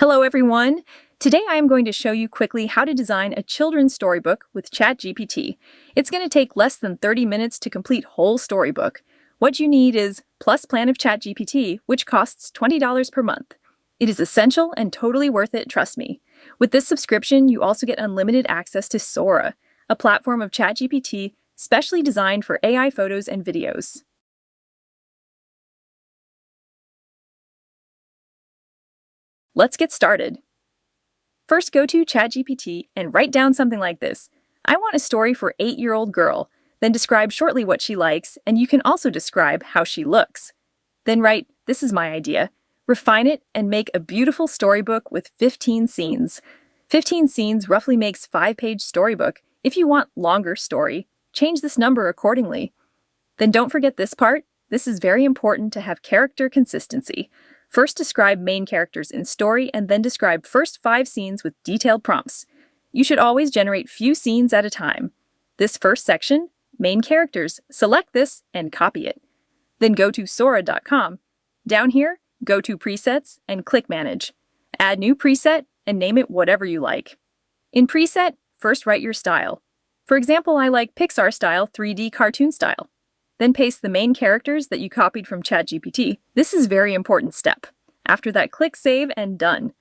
Hello everyone! Today I am going to show you quickly how to design a children's storybook with ChatGPT. It's going to take less than 30 minutes to complete whole storybook. What you need is Plus plan of ChatGPT, which costs $20 per month. It is essential and totally worth it, trust me. With this subscription, you also get unlimited access to Sora, a platform of ChatGPT specially designed for AI photos and videos. Let's get started. First, go to ChatGPT and write down something like this. I want a story for 8-year-old girl. Then describe shortly what she likes, and you can also describe how she looks. Then write, this is my idea. Refine it and make a beautiful storybook with 15 scenes. 15 scenes roughly makes 5-page storybook. If you want longer story, change this number accordingly. Then don't forget this part. This is very important to have character consistency. First describe main characters in story and then describe first 5 scenes with detailed prompts. You should always generate few scenes at a time. This first section, main characters, select this and copy it. Then go to Sora.com. Down here, go to Presets and click Manage. Add new preset and name it whatever you like. In Preset, first write your style. For example, I like Pixar style 3D cartoon style. Then paste the main characters that you copied from ChatGPT. This is a very important step. After that, click Save and Done.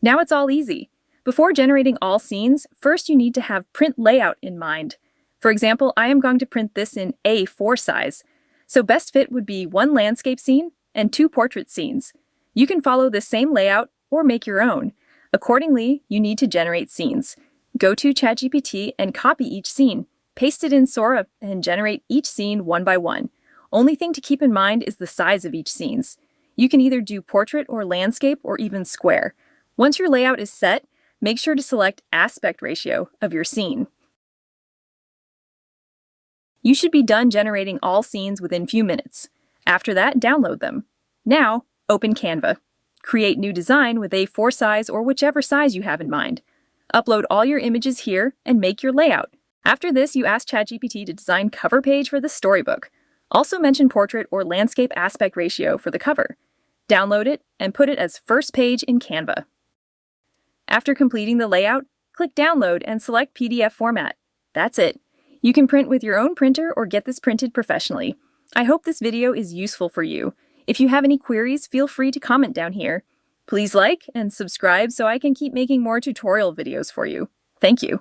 Now it's all easy. Before generating all scenes, first you need to have print layout in mind. For example, I am going to print this in A4 size. So best fit would be 1 landscape scene and 2 portrait scenes. You can follow this same layout or make your own. Accordingly, you need to generate scenes. Go to ChatGPT and copy each scene. Paste it in Sora and generate each scene one by one. Only thing to keep in mind is the size of each scenes. You can either do portrait or landscape or even square. Once your layout is set, make sure to select aspect ratio of your scene. You should be done generating all scenes within few minutes. After that, download them. Now, open Canva. Create new design with A4 size or whichever size you have in mind. Upload all your images here and make your layout. After this, you ask ChatGPT to design cover page for the storybook. Also mention portrait or landscape aspect ratio for the cover. Download it and put it as first page in Canva. After completing the layout, click Download and select PDF format. That's it. You can print with your own printer or get this printed professionally. I hope this video is useful for you. If you have any queries, feel free to comment down here. Please like and subscribe so I can keep making more tutorial videos for you. Thank you.